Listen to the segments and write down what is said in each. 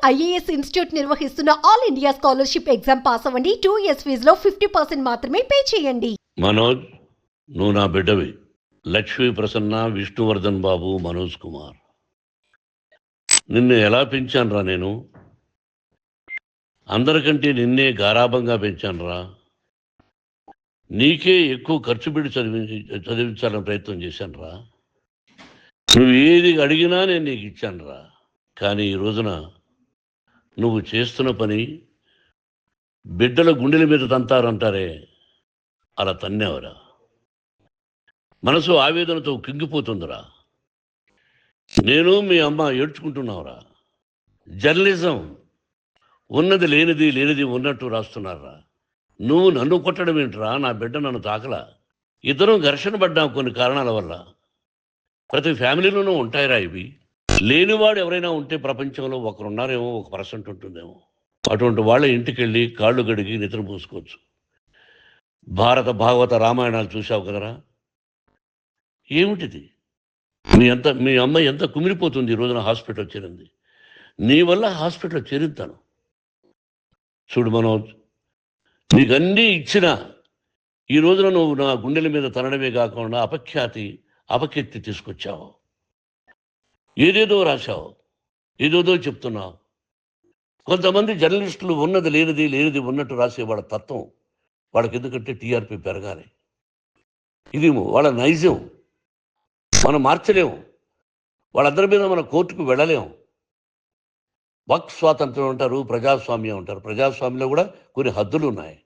IAS institute నిర్వహిస్తున్న all India scholarship exam pass అవ్వండి. 2 years ఫీజులో 50% మాత్రమే పే చేయండి. మనోజ్, నువ్వు నా బిడ్డవి. లక్ష్మీ ప్రసన్న, విష్ణువర్ధన్ బాబు, మనోజ్ కుమార్. నిన్ను ఎలా పెంచానురా నేను? అందరికంటే నిన్నే గారాభంగా పెంచానురా. నీకే ఎక్కువ ఖర్చు పెట్టి చదివించాలని ప్రయత్నం చేశానురా. నువ్వు ఏది అడిగినా నేను నీకు ఇచ్చానురా. కానీ ఈ రోజున నువ్వు చేస్తున్న పని బిడ్డల గుండెల మీద తంతారంటారే, అలా తన్నేవరా. మనసు ఆవేదనతో కింగిపోతుందిరా. నేను మీ అమ్మ ఏడ్చుకుంటున్నావురా. జర్నలిజం ఉన్నది లేనిది, లేనిది ఉన్నట్టు రాస్తున్నారా. నువ్వు నన్ను కొట్టడం ఏంట్రా? నా బిడ్డ నన్ను తాకలా. ఇద్దరం ఘర్షణ పడ్డాం కొన్ని కారణాల వల్ల. ప్రతి ఫ్యామిలీలోనూ ఉంటాయిరా ఇవి. లేనివాడు ఎవరైనా ఉంటే ప్రపంచంలో ఒకరున్నారేమో, 1% ఉంటుందేమో. అటువంటి వాళ్ళ ఇంటికి వెళ్ళి కాళ్ళు గడిగి నిద్ర పూసుకోవచ్చు. భారత భాగవత రామాయణాలు చూసావు కదరా. ఏమిటిది? మీ అమ్మ ఎంత కుమిలిపోతుంది ఈ రోజున హాస్పిటల్ చేరింది. నీ వల్ల హాస్పిటల్ చేరుతాను. చూడు మనోజ్, నీకన్నీ ఇచ్చిన ఈ రోజున నువ్వు నా గుండెల మీద తనడమే కాకుండా అపకీర్తి తీసుకొచ్చావు. ఏదేదో రాశావు, ఏదేదో చెప్తున్నావు. కొంతమంది జర్నలిస్టులు ఉన్నది లేనిది, లేనిది ఉన్నట్టు రాసే వాళ్ళ తత్వం వాళ్ళకి ఎందుకంటే టీఆర్పీ పెరగాలి. ఇది వాళ్ళ నైజం. మనం మార్చలేము. వాళ్ళందరి మీద మన కోర్టుకు వెళ్ళలేము. వాక్ స్వాతంత్రం అంటారు, ప్రజాస్వామ్యం అంటారు. ప్రజాస్వామ్యంలో కూడా కొన్ని హద్దులు ఉన్నాయి.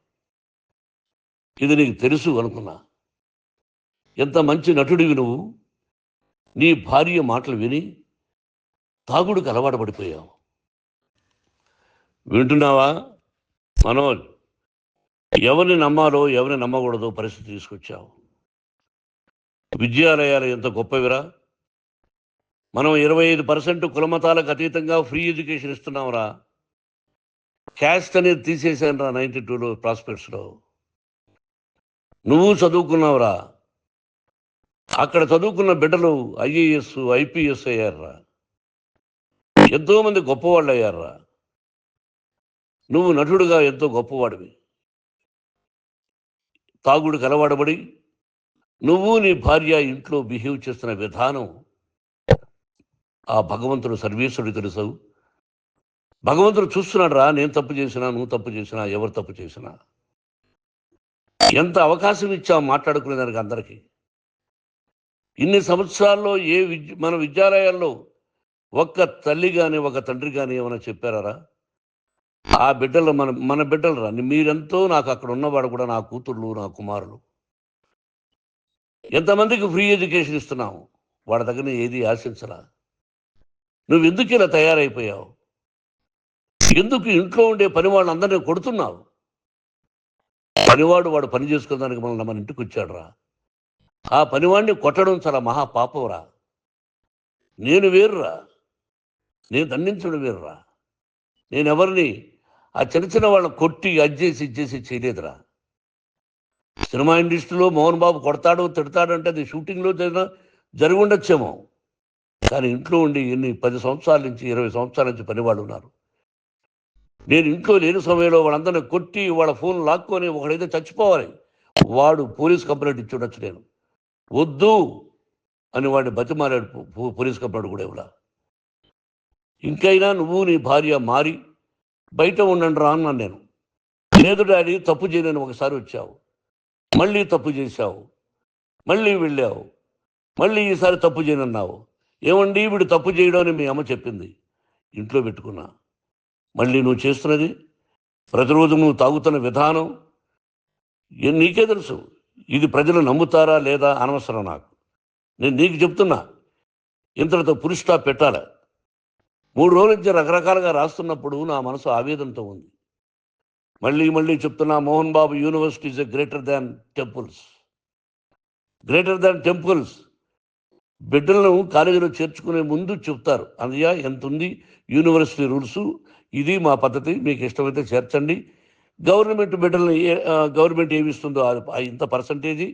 ఇది నీకు తెలుసు అనుకున్నా. ఎంత మంచి నటుడివి నువ్వు. నీ భార్య మాటలు విని తాగుడికి అలవాటు పడిపోయావు. వింటున్నావా మనోజ్? ఎవరిని నమ్మాలో ఎవరిని నమ్మకూడదో పరిస్థితి తీసుకొచ్చావు. విద్యాలయాలు ఎంత గొప్పవిరా. మనం 25% కులమతాలకు అతీతంగా ఫ్రీ ఎడ్యుకేషన్ ఇస్తున్నాంరా. క్యాస్ట్ అనేది తీసేసానురా 92లో ప్రాస్పెక్ట్స్లో. నువ్వు చదువుకున్నావురా. అక్కడ చదువుకున్న బిడ్డలు ఐఏఎస్, ఐపీఎస్ అయ్యారురా. ఎంతోమంది గొప్పవాళ్ళు అయ్యారురా. నువ్వు నటుడుగా ఎంతో గొప్పవాడివి. తాగుడికి అలవాడబడి నువ్వు నీ భార్య ఇంట్లో బిహేవ్ చేస్తున్న విధానం ఆ భగవంతుడు సర్వేశ్వరుడు తెలుసు. భగవంతుడు చూస్తున్నాడు రా. నేను తప్పు చేసినా, నువ్వు తప్పు చేసినా, ఎవరు తప్పు చేసినా. ఎంత అవకాశం ఇచ్చావు మాట్లాడుకునేదానికి అందరికీ. ఇన్ని సంవత్సరాల్లో మన విద్యాలయాల్లో ఒక్క తల్లి కానీ ఒక తండ్రి కానీ ఏమైనా చెప్పారా? ఆ బిడ్డలు మన బిడ్డలు రా. మీరెంతో నాకు అక్కడ ఉన్నవాడు కూడా నా కూతుర్లు, నా కుమారులు. ఎంతమందికి ఫ్రీ ఎడ్యుకేషన్ ఇస్తున్నావు. వాడి దగ్గర ఏది ఆశించరా. నువ్వు ఎందుకు ఇలా తయారైపోయావు? ఎందుకు ఇంట్లో ఉండే పని వాళ్ళందరినీ కొడుతున్నావు? వాడు పని చేసుకోవడానికి మన ఇంటికి వచ్చాడు రా. ఆ పనివాడిని కొట్టడం చాలా మహాపాపంరా. నేను వేరురా. నేను దండించడం వేరురా. నేను ఎవరిని ఆ చిన్న వాళ్ళని కొట్టి ఇచ్చేసి చేయలేదురా. సినిమా ఇండస్ట్రీలో మోహన్ బాబు కొడతాడు, తిడతాడు అంటే అది షూటింగ్లో జరిగి ఉండొచ్చేమో. కానీ ఇంట్లో ఉండి 10 సంవత్సరాల నుంచి 20 సంవత్సరాల నుంచి పనివాళ్ళు ఉన్నారు. నేను ఇంట్లో లేని సమయంలో వాళ్ళందరినీ కొట్టి వాళ్ళ ఫోన్ లాక్కొని ఒకడైతే చచ్చిపోవాలి. వాడు పోలీస్ కంప్లైంట్ ఇచ్చి ఉండొచ్చు. నేను వద్దు అని వాడిని బతిమాలాడు. పోలీస్ కంప్లైంట్ కూడా ఇవ్వలా. ఇంకైనా నువ్వు నీ భార్య మారి బయట ఉండండి రా అన్నాను నేను. లేదు డాడీ, తప్పు చేయలేని ఒకసారి వచ్చావు, మళ్ళీ తప్పు చేశావు, మళ్ళీ వెళ్ళావు, మళ్ళీ ఈసారి తప్పు చేయనన్నావు. ఏమండి వీడు తప్పు చేయడం అని మీ అమ్మ చెప్పింది. ఇంట్లో పెట్టుకున్నా. మళ్ళీ నువ్వు చేస్తున్నది, ప్రతిరోజు నువ్వు తాగుతున్న విధానం నీకే తెలుసు. ఇది ప్రజలు నమ్ముతారా లేదా అనవసరం నాకు. నేను నీకు చెప్తున్నా, ఇంతటితో పులి స్టాప్ పెట్టాలి. 3 రోజుల నుంచి రకరకాలుగా రాస్తున్నప్పుడు నా మనసు ఆవేదనతో ఉంది. మళ్ళీ చెప్తున్నా, Mohan Babu university is greater than temples. Greater than temples. బిడ్డలను కాలేజీలో చేర్చుకునే ముందు చెప్తారు, అన్నయ్య ఎంత ఉంది యూనివర్సిటీ రూల్స్, ఇది మా పద్ధతి, మీకు ఇష్టమైతే చేర్చండి. గవర్నమెంట్ బిడ్డల్ని గవర్నమెంట్ ఏమిస్తుందో ఇంత పర్సంటేజీ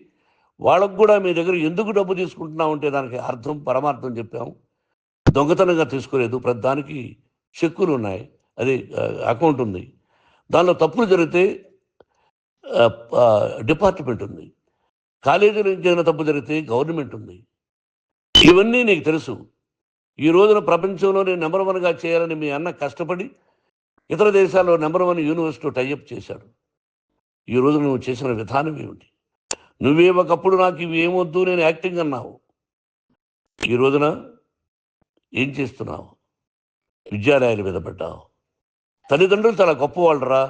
వాళ్ళకు కూడా మీ దగ్గర ఎందుకు డబ్బు తీసుకుంటున్నామంటే దానికి అర్థం పరమార్థం చెప్పాము. దొంగతనంగా తీసుకోలేదు. ప్రతి దానికి చెక్కులు ఉన్నాయి, అది అకౌంట్ ఉంది. దానిలో తప్పులు జరిగితే డిపార్ట్మెంట్ ఉంది. కాలేజీలో ఏదైనా తప్పు జరిగితే గవర్నమెంట్ ఉంది. ఇవన్నీ నీకు తెలుసు. ఈ రోజున ప్రపంచంలోనే నెంబర్ 1గా చేయాలని మీ అన్న కష్టపడి ఇతర దేశాల్లో నెంబర్ 1 యూనివర్సిటీ టైఅప్ చేశాడు. ఈ రోజు నువ్వు చేసిన విధానం ఏమిటి? నువ్వే ఒకప్పుడు నాకు ఇవి ఏమొద్దు, నేను యాక్టింగ్ అన్నావు. ఈ రోజున ఏం చేస్తున్నావు? విద్యాలయాల మీద పడ్డావు. తల్లిదండ్రులు చాలా గొప్పవాళ్ళరా.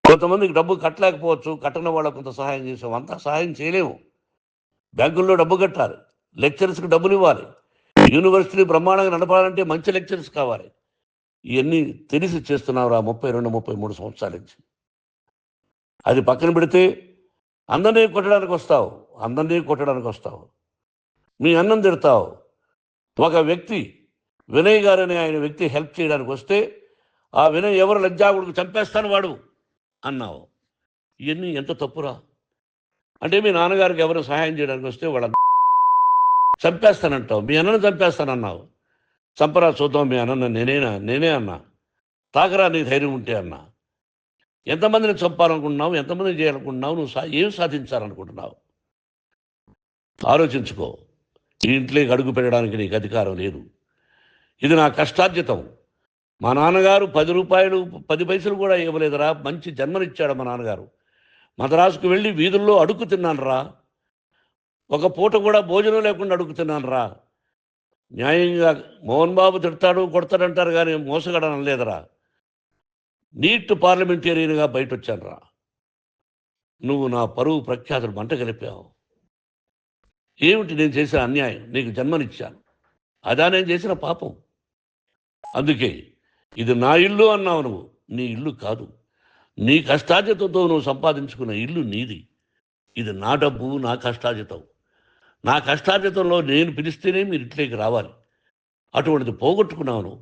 కొంతమందికి డబ్బు కట్టలేకపోవచ్చు, కట్టని వాళ్ళకు కొంత సహాయం చేసాం. అంతా సహాయం చేయలేము. బ్యాంకుల్లో డబ్బు కట్టాలి, లెక్చరర్స్కి డబ్బులు ఇవ్వాలి, యూనివర్సిటీ బ్రహ్మాండంగా నడపాలంటే మంచి లెక్చరర్స్ కావాలి. ఇవన్నీ తెలిసి చేస్తున్నావురా 32, 33 సంవత్సరాల నుంచి. అది పక్కన పెడితే అందరినీ కొట్టడానికి వస్తావు. మీ అన్నం తిడతావు. ఒక వ్యక్తి వినయ్ గారని ఆయన వ్యక్తి హెల్ప్ చేయడానికి వస్తే ఆ వినయ్ ఎవరు లజ్జాగుడికి చంపేస్తాను వాడు అన్నావు. ఇవన్నీ ఎంత తప్పురా? అంటే మీ నాన్నగారికి ఎవరు సహాయం చేయడానికి వస్తే వాళ్ళ చంపేస్తానంటావు. మీ అన్నను చంపేస్తానన్నావు. చంపరా చూద్దాం మీ అన్న. నేనే అన్నా. తాకరా నీ ధైర్యం ఉంటే అన్నా. ఎంతమందిని చంపాలనుకుంటున్నావు? ఎంతమందిని చేయాలనుకుంటున్నావు? నువ్వు ఏం సాధించాలనుకుంటున్నావు? ఆలోచించుకో. ఈ ఇంట్లోకి అడుగు పెట్టడానికి నీకు అధికారం లేదు. ఇది నా కష్టార్జితం. మా నాన్నగారు 10 రూపాయలు 10 పైసలు కూడా ఇవ్వలేదురా. మంచి జన్మనిచ్చాడు మా నాన్నగారు. మద్రాసుకు వెళ్ళి వీధుల్లో అడుగు తిన్నాను రా. ఒక పూట కూడా భోజనం లేకుండా అడుగు తిన్నాను రా. న్యాయంగా మోహన్ బాబు తిడతాడు కొడతాడంటారు కానీ మోసగడనం లేదురా. నీట్ పార్లమెంటేరియన్గా బయట వచ్చాను రా. నువ్వు నా పరువు ప్రఖ్యాతులు మంట కలిపావు. ఏమిటి నేను చేసిన అన్యాయం? నీకు జన్మనిచ్చాను, అదా నేను చేసిన పాపం. అందుకే ఇది నా ఇల్లు అన్నావు. నువ్వు నీ ఇల్లు కాదు. నీ కష్టార్జితంతో నువ్వు సంపాదించుకున్న ఇల్లు నీది. ఇది నా డబ్బు, నా కష్టార్జితం. నా కష్టార్జితంలో నేను పిలిస్తేనే మీరు ఇంట్లోకి రావాలి. అటువంటిది పోగొట్టుకున్నావు నువ్వు.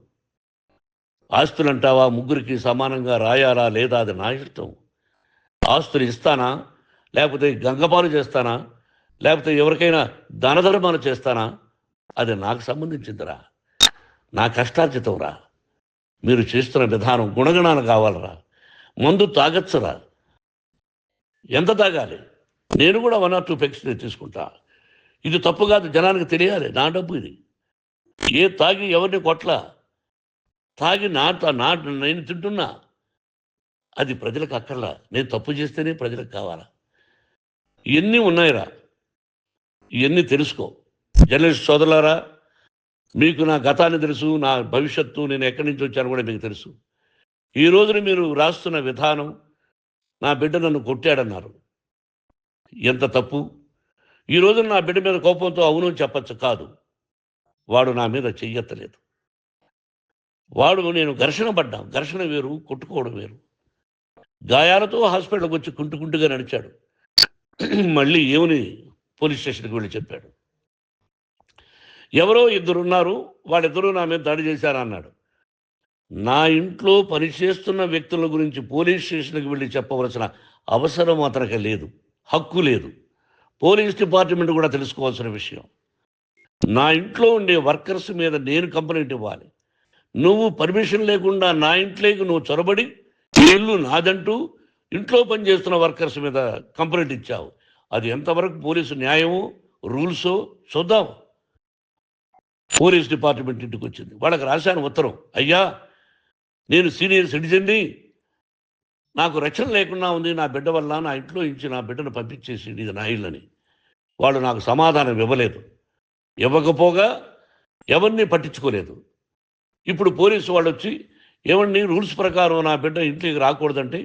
ఆస్తులు అంటావా? ముగ్గురికి సమానంగా రాయాలా లేదా అది నా ఇష్టం. ఆస్తులు ఇస్తానా, లేకపోతే గంగపాలు చేస్తానా, లేకపోతే ఎవరికైనా దానధర్మాలు చేస్తానా, అది నాకు సంబంధించిందిరా. నా కష్టార్జితం రా. మీరు చేస్తున్న విధానం గుణగణాలు కావాలరా. మందు తాగచ్చురా. ఎంత తాగాలి? నేను కూడా 1 or 2 పెగ్స్ తీసుకుంటా. ఇది తప్పు కాదు, జనానికి తెలియాలి. నా డబ్బు ఇది. ఏ తాగి ఎవరిని కొట్లా, తాగి నేను తింటున్నా. అది ప్రజలకు అక్కర్లా. నేను తప్పు చేస్తేనే ప్రజలకు కావాలా. ఇవన్నీ ఉన్నాయిరా. ఇవన్నీ తెలుసుకో. జర్నలిస్ట్ సోదరులారా, మీకు నా గతాన్ని తెలుసు, నా భవిష్యత్తు, నేను ఎక్కడి నుంచి వచ్చాను కూడా మీకు తెలుసు. ఈ రోజున మీరు రాస్తున్న విధానం, నా బిడ్డ నన్ను కొట్టాడన్నారు. ఎంత తప్పు! ఈ రోజున నా బిడ్డ మీద కోపంతో అవును చెప్పచ్చు. కాదు, వాడు నా మీద చెయ్యెత్తలేదు. నేను ఘర్షణ పడ్డాం. ఘర్షణ వేరు, కొట్టుకోవడం వేరు. గాయాలతో హాస్పిటల్కి వచ్చి కుంటుకుంటుగా నడిచాడు. మళ్ళీ ఏమని పోలీస్ స్టేషన్కి వెళ్ళి చెప్పాడు. ఎవరో 2 ఉన్నారు, వాళ్ళిద్దరూ నా మీద దాడి చేశారన్నాడు. నా ఇంట్లో పనిచేస్తున్న వ్యక్తుల గురించి పోలీస్ స్టేషన్కి వెళ్ళి చెప్పవలసిన అవసరం అతనికి లేదు, హక్కు లేదు. పోలీస్ డిపార్ట్మెంట్ కూడా తెలుసుకోవాల్సిన విషయం. నా ఇంట్లో ఉండే వర్కర్స్ మీద నేను కంప్లైంట్ ఇవ్వాలి. నువ్వు పర్మిషన్ లేకుండా నా ఇంట్లోకి నువ్వు చొరబడి ఇల్లు నాదంటూ ఇంట్లో పనిచేస్తున్న వర్కర్స్ మీద కంప్లైంట్ ఇచ్చావు. అది ఎంతవరకు పోలీసు న్యాయమో రూల్సో చూద్దాం. పోలీస్ డిపార్ట్మెంట్ ఇంటికి వచ్చింది. వాళ్ళకి రాశాను ఉత్తరం. అయ్యా, నేను సీనియర్ సిటిజన్ని, నాకు రక్షణ లేకుండా ఉంది. నా బిడ్డ వల్ల నా ఇంట్లో నుంచి నా బిడ్డను పంపించేసి ఇది నా ఇల్లని. వాళ్ళు నాకు సమాధానం ఇవ్వలేదు. ఇవ్వకపోగా ఎవరిని పట్టించుకోలేదు. ఇప్పుడు పోలీసు వాళ్ళు వచ్చి ఏమన్నా రూల్స్ ప్రకారం నా బిడ్డ ఇంట్లోకి రాకూడదంటే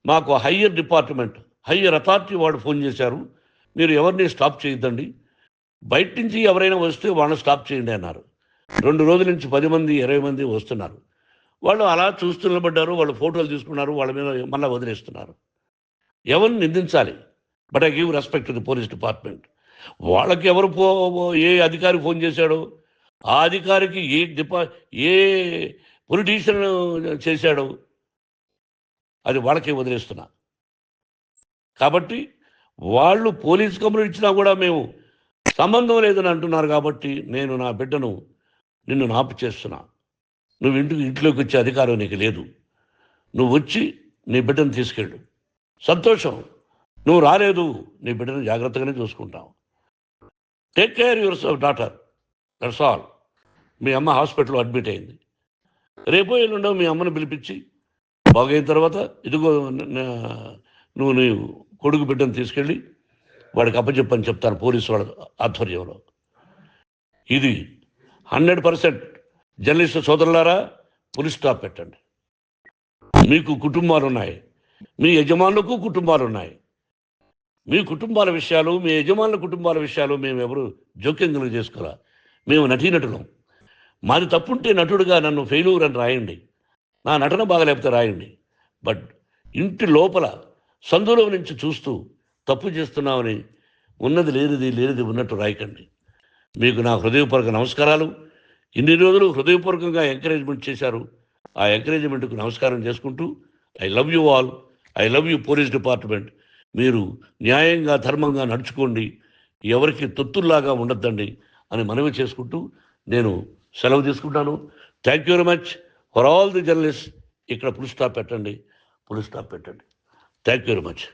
మాకు హయ్యర్ డిపార్ట్మెంట్, హయ్యర్ అథారిటీ వాళ్ళు ఫోన్ చేశారు. మీరు ఎవరిని స్టాప్ చేయొద్దండి, బయట నుంచి ఎవరైనా వస్తే వాళ్ళని స్టాప్ చేయండి అన్నారు. 2 రోజుల నుంచి 10 మంది 20 మంది వస్తున్నారు. వాళ్ళు అలా చూస్తూ నిలబడ్డారు. వాళ్ళు ఫోటోలు తీసుకున్నారు, వాళ్ళ మీద మళ్ళీ వదిలేస్తున్నారు. ఎవరిని నిందించాలి? But I give respect to the police department. వాళ్ళకి ఎవరు ఏ అధికారి ఫోన్ చేశాడో, ఆ అధికారికి ఏ పొలిటీషియన్ చేశాడో అది వాళ్ళకే వదిలేస్తున్నా. కాబట్టి వాళ్ళు పోలీస్ కంప్లైంట్ ఇచ్చినా కూడా మేము సంబంధం లేదని అంటున్నారు. కాబట్టి నేను నా బిడ్డను నిన్ను నాపు చేస్తున్నా. నువ్వు ఇంట్లోకి వచ్చే అధికారం నీకు లేదు. నువ్వు వచ్చి నీ బిడ్డను తీసుకెళ్ళు, సంతోషం. నువ్వు రాలేదు, నీ బిడ్డను జాగ్రత్తగానే చూసుకుంటాం. Take care your daughter, that's all. మీ అమ్మ హాస్పిటల్లో అడ్మిట్ అయింది. రేపో ఎల్లుండో మీ అమ్మను పిలిపించి బాగైన తర్వాత ఇదిగో నువ్వు నీ కొడుకు బిడ్డను తీసుకెళ్ళి వాడికి అప్పచెప్పని చెప్తాను పోలీసు వాళ్ళ ఆధ్వర్యంలో. ఇది 100% జర్నలిస్టు సోదరులారా, పులి స్టాప్ పెట్టండి. మీకు కుటుంబాలు ఉన్నాయి, మీ యజమానులకు కుటుంబాలు ఉన్నాయి. మీ కుటుంబాల విషయాలు, మీ యజమానుల కుటుంబాల విషయాలు మేము ఎవరు జోక్యం కలుగు చేసుకోరా. మేము నటీనటులం. మాది తప్పుంటే నటుడుగా నన్ను ఫెయిల్యూర్ అని రాయండి, నా నటన బాగలేకపోతే రాయండి. బట్ ఇంటి లోపల సందులో నుంచి చూస్తూ తప్పు చేస్తున్నామని ఉన్నది లేనిది లేనిది ఉన్నట్టు రాయకండి. మీకు నా హృదయపూర్వక నమస్కారాలు. ఇన్ని రోజులు హృదయపూర్వకంగా ఎంకరేజ్మెంట్ చేశారు. ఆ ఎంకరేజ్మెంట్కు నమస్కారం చేసుకుంటూ I love you all. I love you police department. మీరు న్యాయంగా ధర్మంగా నడుచుకోండి, ఎవరికి తొత్తుల్లాగా ఉండొద్దండి అని మనవి చేసుకుంటూ నేను సెలవు తీసుకుంటాను. Thank you very much for all the journalist. ఇక్కడ పులి స్టాప్ పెట్టండి, పులి స్టాప్ పెట్టండి. Thank you very much.